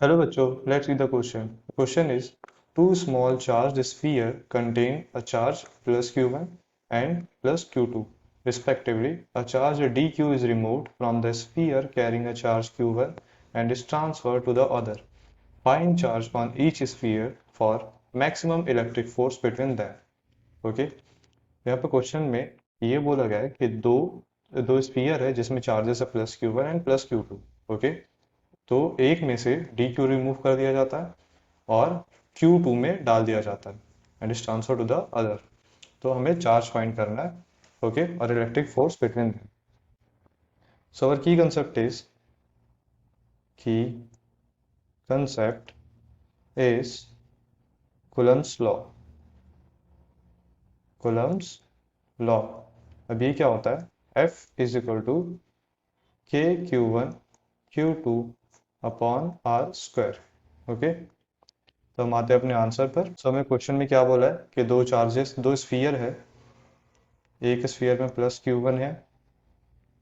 Hello बच्चों, let's see the question. The question is, two small charged sphere contain a charge plus q1 and plus q2. Respectively, a charge dq is removed from the sphere carrying a charge q1 and is transferred to the other. Find charge on each sphere for maximum electric force between them. Okay? यहाँ पे question में ये बोला गया है कि दो दो स्फीयर है जिसमें चार्जेस है plus Q one and plus Q two. Okay, तो एक में से डी क्यू रिमूव कर दिया जाता है और Q2 में डाल दिया जाता है and is transfer to the other. तो हमें चार्ज फाइंड करना है। ओके, और electric force between them. So our key concept is key concept is Coulomb's law. Coulomb's law. अब ये क्या होता है, F is equal to K Q one Q two upon R square. Okay, तो हम आते हैं अपने आंसर पर। सो हमें क्वेश्चन में क्या बोला है कि दो चार्जेस, दो स्फीयर है, एक स्फीयर में प्लस क्यू वन है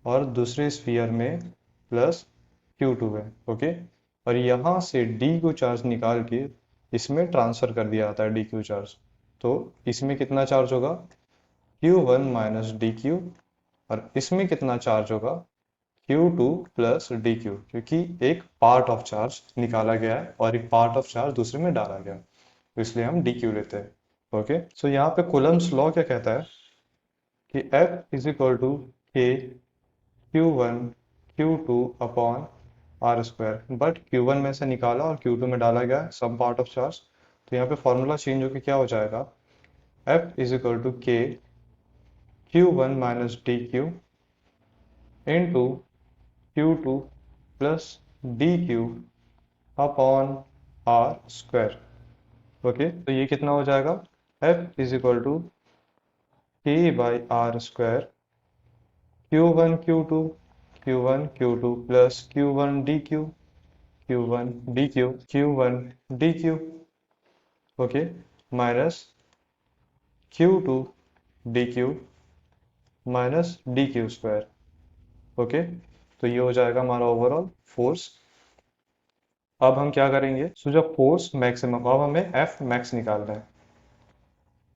और दूसरे स्फीयर में प्लस क्यू टू है। ओके, और यहाँ से डी को चार्ज निकाल के इसमें ट्रांसफर कर दिया जाता है डी क्यू चार्ज। तो इसमें कितना चार्ज होगा, Q one minus D Q, और इसमें कितना चार्ज होगा, Q two plus D Q, क्योंकि एक पार्ट ऑफ चार्ज निकाला गया है और एक पार्ट ऑफ चार्ज दूसरे में डाला गया, तो इसलिए हम डी क्यू लेते हैं। ओके, सो यहाँ पे कुलम्स लॉ क्या कहता है कि F is equal to K Q one Q two upon R square, but Q one में से निकाला और क्यू टू में डाला गया सम पार्ट ऑफ चार्ज। तो यहाँ पे फॉर्मूला चेंज होकर क्या हो जाएगा, F is equal to K Q one minus D Q into Q two plus D Q upon R square. Okay, तो ये कितना हो जाएगा, F is equal to K by R square Q one Q two, Q one Q two plus Q one D Q, Q one D Q, Q one D Q. Okay, minus Q two D Q minus D Q square. Okay, तो ये हो जाएगा हमारा overall force. अब हम क्या करेंगे, सो जब फोर्स मैक्सिमम, अब हमें एफ मैक्स निकालना है,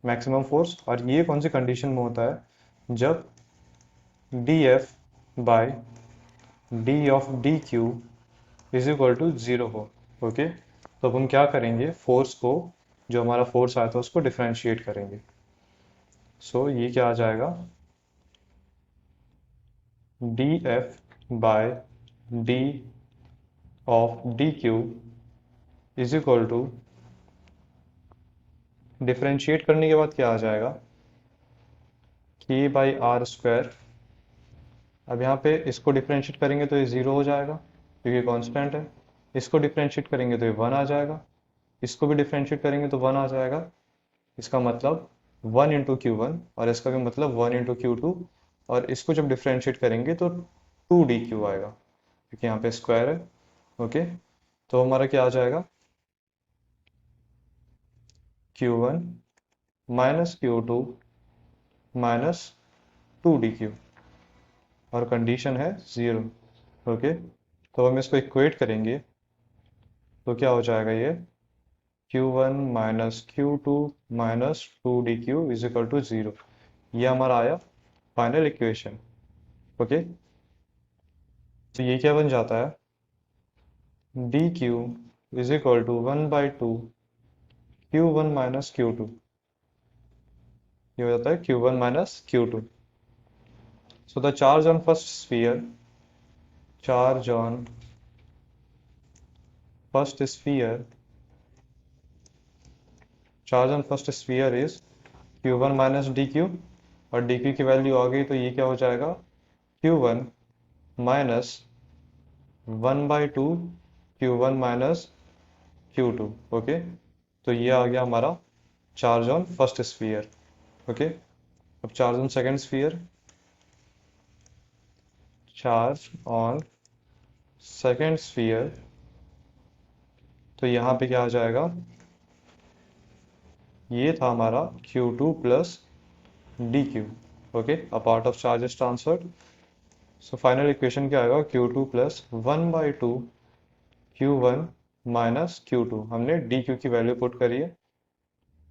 मैक्सिमम फोर्स। और ये कौन सी कंडीशन में होता है, जब D F by D of D Q is equal to zero हो। ओके, तो अब हम क्या करेंगे, फोर्स को, जो हमारा फोर्स आया था उसको डिफ्रेंशिएट करेंगे। सो ये क्या आ जाएगा, D F by D of D Q is equal to, differentiate करने के बाद क्या आ जाएगा, के बाई आर स्क्वायर। अब यहाँ पे इसको डिफ्रेंशिएट करेंगे तो ये ज़ीरो हो जाएगा क्योंकि कांस्टेंट है। इसको डिफ्रेंशिएट करेंगे तो ये वन आ जाएगा, इसको भी डिफ्रेंशिएट करेंगे तो वन आ जाएगा। इसका मतलब वन इंटू क्यू वन, और इसका भी मतलब वन इंटू क्यू टू, और इसको जब डिफ्रेंशिएट करेंगे तो टू डी क्यू आएगा क्योंकि यहाँ पे स्क्वायर है। ओके, तो हमारा क्या आ जाएगा, Q one minus Q two minus two D Q, और कंडीशन है ज़ीरो। ओके, तो हम इसको इक्वेट करेंगे तो क्या हो जाएगा, ये Q one minus Q two minus two D Q is equal to zero. ये हमारा आया फाइनल इक्वेशन। ओके, तो ये क्या बन जाता है, D Q is equal to one by two Q one minus Q two. ये हो जाता है Q one minus Q two. So the charge on first sphere, charge on first sphere, charge on first sphere is Q one minus D Q, और D Q की value आ गई तो ये क्या हो जाएगा, Q one minus one by two Q one minus Q two. Okay, तो ये आ गया हमारा charge on first sphere. Okay, अब charge on second sphere, charge on second sphere, तो यहाँ पे क्या आ जाएगा, ये था हमारा Q2 plus D Q. Okay, a part of charge is transferred. So final equation क्या आएगा, Q2 plus one by two Q one minus Q2, हमने डी क्यू की वैल्यू पुट करी है,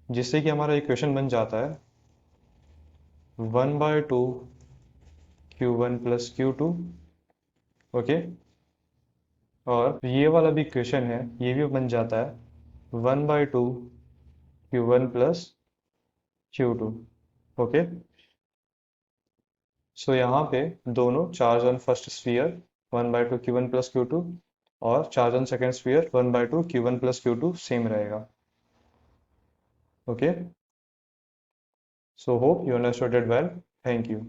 जिससे कि हमारा इक्वेशन बन जाता है 1/2 Q1 प्लस Q2। ओके, और ये वाला भी इक्वेशन है, ये भी बन जाता है 1/2 Q1 प्लस Q2। ओके, सो यहाँ पे दोनों charge on first sphere 1/2 Q1 plus Q2 और charge on second sphere 1/2 Q1 plus Q2 same रहेगा। Okay, so hope you understood it well. Thank you.